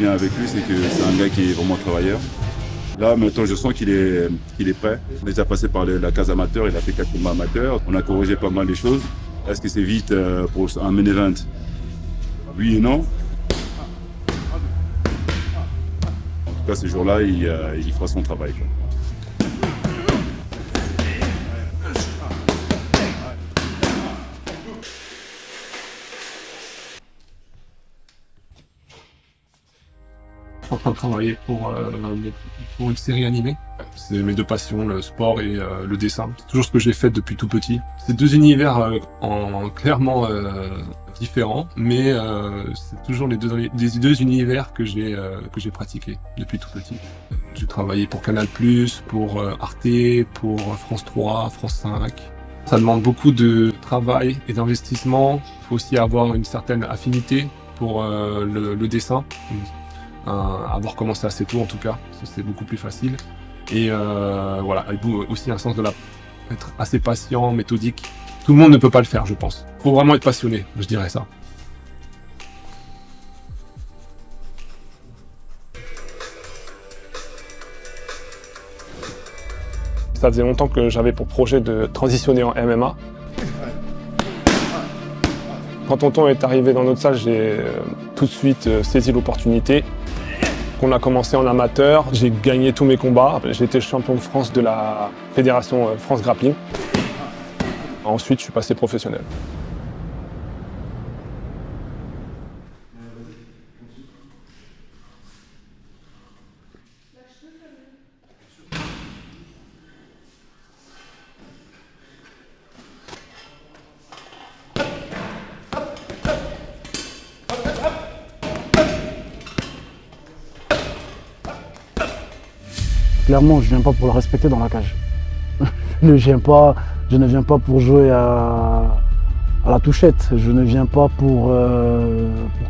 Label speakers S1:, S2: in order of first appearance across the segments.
S1: bien avec lui, c'est que c'est un gars qui est vraiment travailleur. Là, maintenant, je sens qu'il est prêt. Il est déjà passé par la case amateur, il a fait 4 combats amateurs. On a corrigé pas mal de choses. Est-ce que c'est vite pour un main event? Oui et non. En tout cas, ce jour-là, il fera son travail, quoi.
S2: En train de travailler pour une série animée. C'est mes deux passions, le sport et le dessin. C'est toujours ce que j'ai fait depuis tout petit. C'est deux univers clairement différents, mais c'est toujours les deux univers que j'ai pratiqués depuis tout petit. J'ai travaillé pour Canal+, pour Arte, pour France 3, France 5. Ça demande beaucoup de travail et d'investissement. Il faut aussi avoir une certaine affinité pour le dessin. Avoir commencé assez tôt en tout cas, c'est beaucoup plus facile. Et voilà, avec aussi un sens de être assez patient, méthodique. Tout le monde ne peut pas le faire, je pense. Il faut vraiment être passionné, je dirais ça. Ça faisait longtemps que j'avais pour projet de transitionner en MMA. Quand Tonton est arrivé dans notre salle, j'ai tout de suite saisi l'opportunité. On a commencé en amateur, j'ai gagné tous mes combats. J'ai été champion de France de la fédération France Grappling. Ensuite, je suis passé professionnel.
S3: Clairement, je ne viens pas pour le respecter dans la cage. Je ne viens pas pour jouer à la touchette. Je ne viens pas pour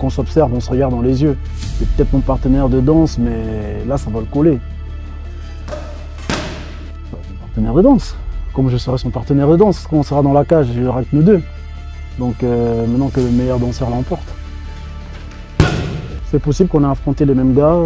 S3: qu'on s'observe, on se regarde dans les yeux. C'est peut-être mon partenaire de danse, mais là, ça va le coller. Mon partenaire de danse. Comme je serai son partenaire de danse, quand on sera dans la cage, il n'y aura que nous deux. Donc maintenant que le meilleur danseur l'emporte. C'est possible qu'on ait affronté les mêmes gars,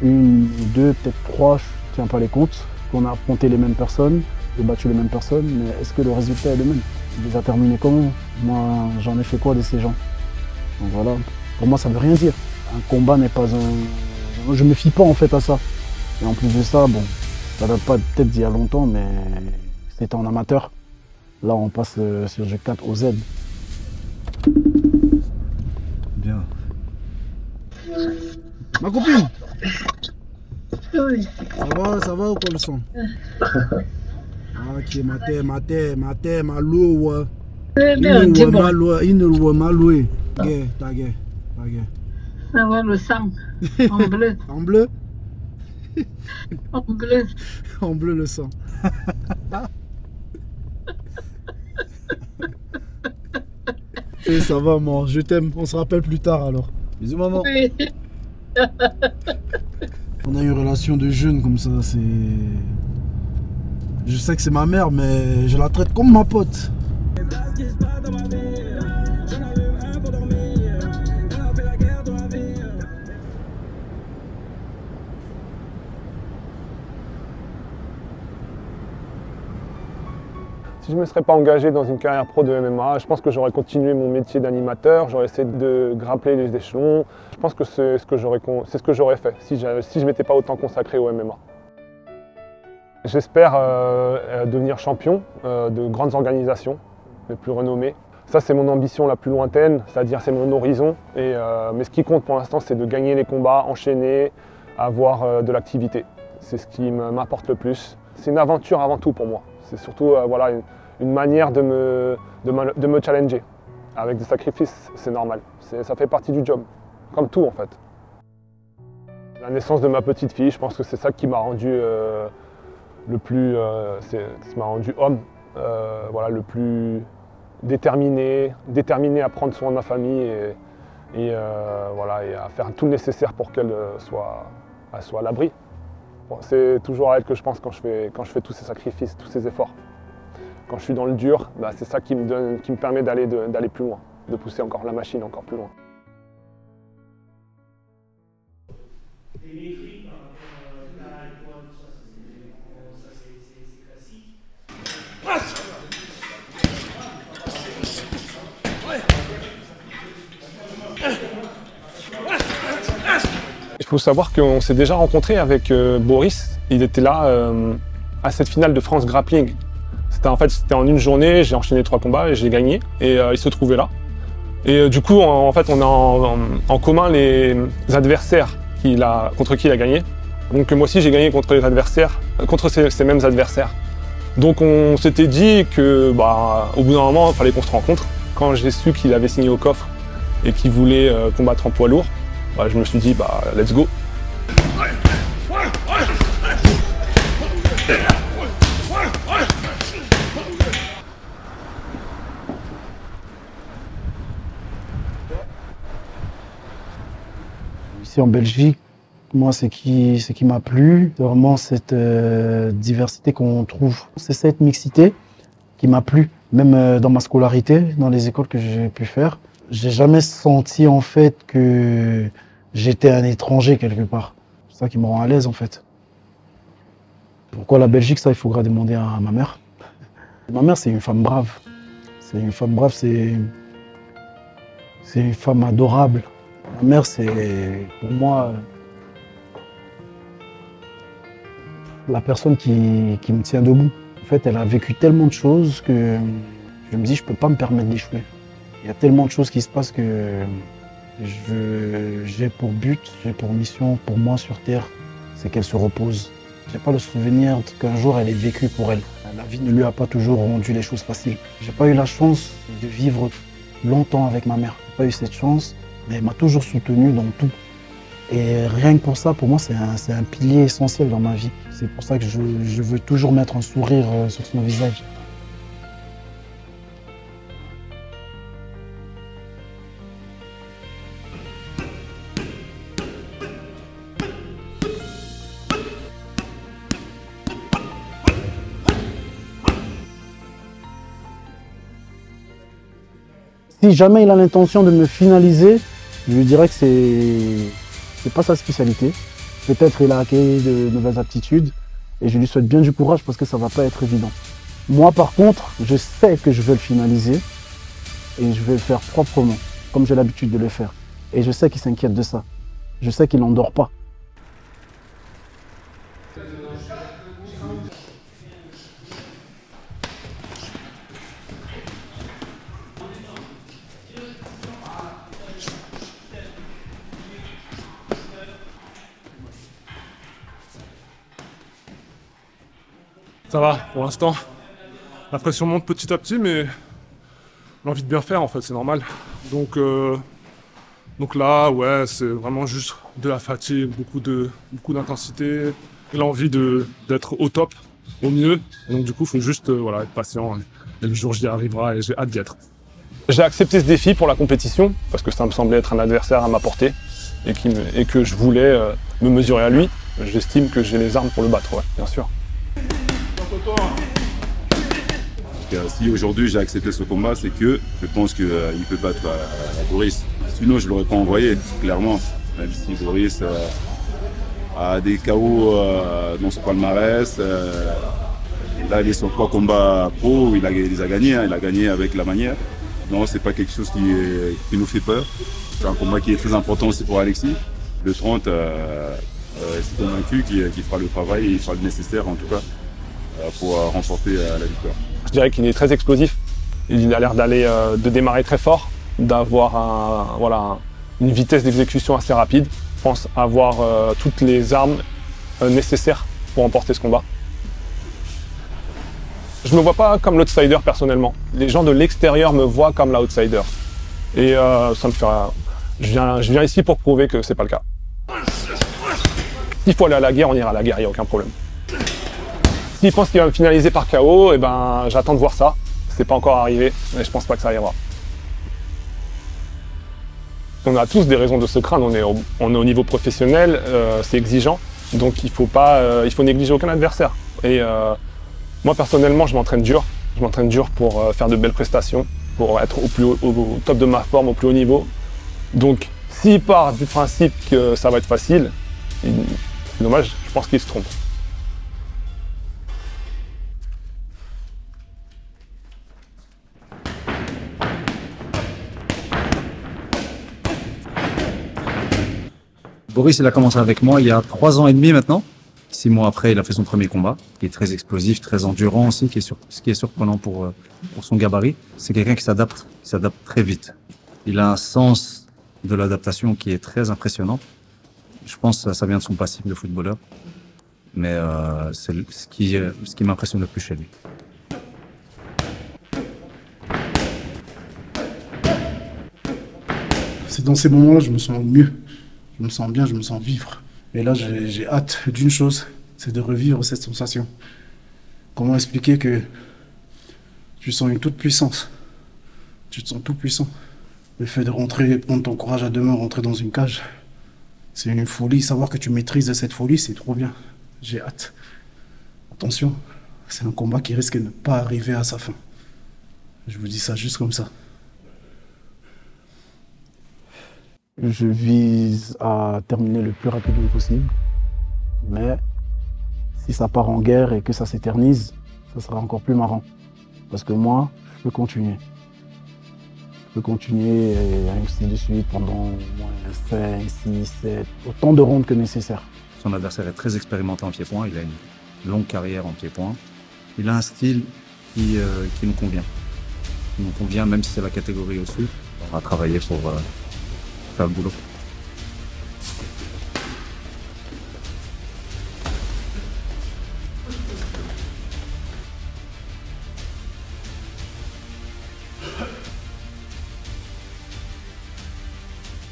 S3: une, deux, peut-être trois. Je ne tiens pas les comptes, qu'on a affronté les mêmes personnes et battu les mêmes personnes, mais est-ce que le résultat est le même? Il les a terminés comment? Moi, j'en ai fait quoi de ces gens? Donc voilà, pour moi, ça ne veut rien dire. Un combat n'est pas un... Je ne me fie pas en fait à ça. Et en plus de ça, bon, ça date pas peut-être d'il y a longtemps, mais c'était en amateur. Là, on passe sur G4 au Z. Bien. Ma copine!
S4: Oui.
S3: Ça va ou quoi le son? Ok, maté, malo, malo,
S4: Ça va le sang, en bleu.
S3: En bleu?
S4: En bleu.
S3: En bleu le sang. Et ça va, moi, je t'aime. On se rappelle plus tard alors. Bisous, maman.
S4: Oui.
S3: On a eu une relation de jeunes comme ça, c'est... Je sais que c'est ma mère, mais je la traite comme ma pote.
S2: Si je ne me serais pas engagé dans une carrière pro de MMA, je pense que j'aurais continué mon métier d'animateur, j'aurais essayé de grappler les échelons. Je pense que c'est ce que j'aurais fait si je ne m'étais pas autant consacré au MMA. J'espère devenir champion de grandes organisations, les plus renommées. Ça, c'est mon ambition la plus lointaine, c'est-à-dire c'est mon horizon. Mais ce qui compte pour l'instant, c'est de gagner les combats, enchaîner, avoir de l'activité. C'est ce qui m'apporte le plus. C'est une aventure avant tout pour moi. C'est surtout voilà, une manière de me challenger. Avec des sacrifices, c'est normal. Ça fait partie du job, comme tout en fait. La naissance de ma petite fille, je pense que c'est ça qui m'a rendu le plus, qui m'a rendu homme, voilà, le plus déterminé à prendre soin de ma famille voilà, et à faire tout le nécessaire pour qu'elle soit à l'abri. Bon, c'est toujours à elle que je pense quand je fais tous ces sacrifices, tous ces efforts. Quand je suis dans le dur, bah, c'est ça qui me permet d'aller plus loin, de pousser encore la machine encore plus loin. Il faut savoir qu'on s'est déjà rencontré avec Boris. Il était là à cette finale de France Grappling. C'était en une journée, j'ai enchaîné 3 combats et j'ai gagné. Et il se trouvait là. Et du coup, en fait, on a en commun les adversaires contre qui il a gagné. Donc moi aussi, j'ai gagné contre les adversaires, contre ces mêmes adversaires. Donc on s'était dit que, au bout d'un moment, il fallait qu'on se rencontre. Quand j'ai su qu'il avait signé au coffre et qu'il voulait combattre en poids lourd, je me suis dit, let's go.
S3: Ici en Belgique, moi, ce qui m'a plu, c'est vraiment cette diversité qu'on trouve. C'est cette mixité qui m'a plu, même dans ma scolarité, dans les écoles que j'ai pu faire. J'ai jamais senti en fait que j'étais un étranger quelque part. C'est ça qui me rend à l'aise en fait. Pourquoi la Belgique, ça il faudra demander à ma mère. Ma mère c'est une femme brave. C'est une femme brave, c'est une femme adorable. Ma mère c'est pour moi la personne qui me tient debout. En fait elle a vécu tellement de choses que je me dis je peux pas me permettre d'échouer. Il y a tellement de choses qui se passent que j'ai pour but, j'ai pour mission, pour moi sur Terre, c'est qu'elle se repose. J'ai pas le souvenir qu'un jour elle ait vécu pour elle. La vie ne lui a pas toujours rendu les choses faciles. J'ai pas eu la chance de vivre longtemps avec ma mère. J'ai pas eu cette chance, mais elle m'a toujours soutenu dans tout. Et rien que pour ça, pour moi, c'est un pilier essentiel dans ma vie. C'est pour ça que je veux toujours mettre un sourire sur son visage. Si jamais il a l'intention de me finaliser, je lui dirais que c'est pas sa spécialité. Peut-être il a acquis de nouvelles aptitudes et je lui souhaite bien du courage parce que ça va pas être évident. Moi par contre, je sais que je vais le finaliser et je vais le faire proprement, comme j'ai l'habitude de le faire. Et je sais qu'il s'inquiète de ça. Je sais qu'il n'en dort pas.
S2: Ça va, pour l'instant. La pression monte petit à petit, mais l'envie de bien faire, en fait, c'est normal. Donc là, ouais, c'est vraiment juste de la fatigue, beaucoup d'intensité, l'envie d'être au top, au mieux. Et donc du coup, il faut juste être patient. Et le jour J arrivera et j'ai hâte d'y être. J'ai accepté ce défi pour la compétition, parce que ça me semblait être un adversaire à ma portée et que je voulais me mesurer à lui. J'estime que j'ai les armes pour le battre, ouais, bien sûr.
S1: Si aujourd'hui j'ai accepté ce combat, c'est que je pense qu'il peut battre Boris. Sinon, je ne l'aurais pas envoyé, clairement. Même si Boris a des KO dans son palmarès. Là, il est sur 3 combats pro, il les a gagnés. Il a gagné avec la manière. Non, c'est pas quelque chose qui nous fait peur. C'est un combat qui est très important aussi pour Alexis. Le 30, je suis convaincu qu'il fera le travail et il fera le nécessaire, en tout cas, pour remporter la victoire.
S2: Je dirais qu'il est très explosif. Il a l'air de démarrer très fort, d'avoir une vitesse d'exécution assez rapide. Je pense avoir toutes les armes nécessaires pour remporter ce combat. Je ne me vois pas comme l'outsider personnellement. Les gens de l'extérieur me voient comme l'outsider. Et ça me fait... Je viens ici pour prouver que c'est pas le cas. S'il faut aller à la guerre, on ira à la guerre, il n'y a aucun problème. S'il pense qu'il va me finaliser par KO, j'attends de voir ça. C'est pas encore arrivé, mais je pense pas que ça arrivera. On a tous des raisons de se craindre, on est au niveau professionnel, c'est exigeant, donc il faut négliger aucun adversaire. Et moi personnellement, je m'entraîne dur. Je m'entraîne dur pour faire de belles prestations, pour être au top de ma forme, au plus haut niveau. Donc, s'il part du principe que ça va être facile, Et c'est dommage, je pense qu'il se trompe.
S5: Boris, il a commencé avec moi il y a 3 ans et demi maintenant. 6 mois après, il a fait son premier combat. Il est très explosif, très endurant aussi, ce qui est surprenant pour son gabarit. C'est quelqu'un qui s'adapte très vite. Il a un sens de l'adaptation qui est très impressionnant. Je pense que ça vient de son passif de footballeur. Mais c'est ce qui m'impressionne le plus chez lui.
S3: C'est dans ces moments-là que je me sens mieux. Je me sens bien, je me sens vivre. Et là, j'ai hâte d'une chose, c'est de revivre cette sensation. Comment expliquer que tu sens une toute puissance. Tu te sens tout puissant. Le fait de rentrer, prendre ton courage à deux mains, rentrer dans une cage, c'est une folie. Savoir que tu maîtrises cette folie, c'est trop bien. J'ai hâte. Attention, c'est un combat qui risque de ne pas arriver à sa fin. Je vous dis ça juste comme ça. Je vise à terminer le plus rapidement possible. Mais si ça part en guerre et que ça s'éternise, ça sera encore plus marrant. Parce que moi, je peux continuer. Je peux continuer et ainsi de suite pendant au moins 5, 6, 7, autant de rondes que nécessaire.
S5: Son adversaire est très expérimenté en pied-point. Il a une longue carrière en pied-point. Il a un style qui nous convient. Qui nous convient même si c'est la catégorie au-dessus. On va travailler pour faire le boulot.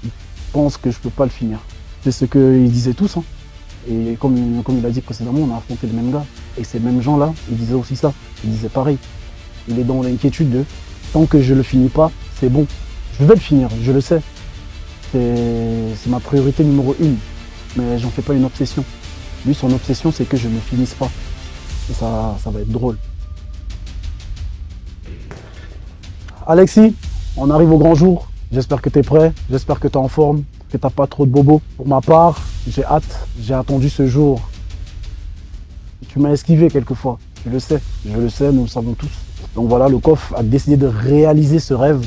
S3: Je pense que je peux pas le finir. C'est ce qu'ils disaient tous. Hein. Et comme il a dit précédemment, on a affronté les mêmes gars. Et ces mêmes gens-là, ils disaient aussi ça. Ils disaient pareil. Il est dans l'inquiétude de tant que je le finis pas, c'est bon. Je vais le finir, je le sais. C'est ma priorité numéro 1. Mais j'en fais pas une obsession. Lui, son obsession, c'est que je ne finisse pas. Et ça va être drôle. Alexis, on arrive au grand jour. J'espère que tu es prêt, j'espère que tu es en forme, que tu n'as pas trop de bobos. Pour ma part, j'ai hâte, j'ai attendu ce jour. Tu m'as esquivé quelquefois, je le sais, nous le savons tous. Donc voilà, le COF a décidé de réaliser ce rêve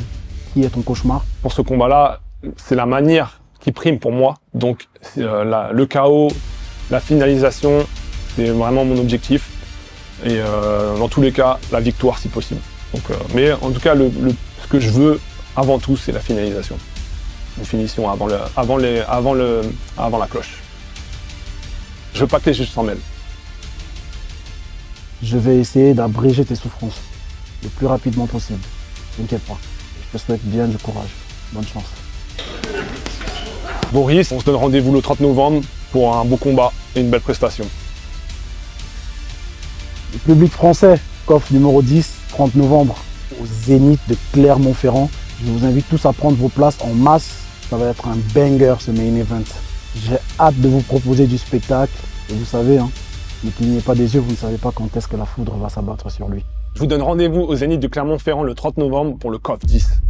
S3: qui est ton cauchemar.
S2: Pour ce combat-là, c'est la manière qui prime pour moi. Donc le KO, la finalisation, c'est vraiment mon objectif. Et dans tous les cas, la victoire si possible. Donc, mais en tout cas, ce que je veux avant tout, c'est la finalisation. Une finition avant la cloche. Je veux pas que les juges s'en mêlent.
S3: Je vais essayer d'abréger tes souffrances le plus rapidement possible. T'inquiète pas. Je te souhaite bien du courage. Bonne chance.
S2: Boris, on se donne rendez-vous le 30 novembre pour un beau combat et une belle prestation.
S3: Le public français, COF numéro 10, 30 novembre, au Zénith de Clermont-Ferrand. Je vous invite tous à prendre vos places en masse. Ça va être un banger ce main event. J'ai hâte de vous proposer du spectacle. Et vous savez, hein, ne clignez pas des yeux, vous ne savez pas quand est-ce que la foudre va s'abattre sur lui.
S2: Je vous donne rendez-vous au Zénith de Clermont-Ferrand le 30 novembre pour le COF 10.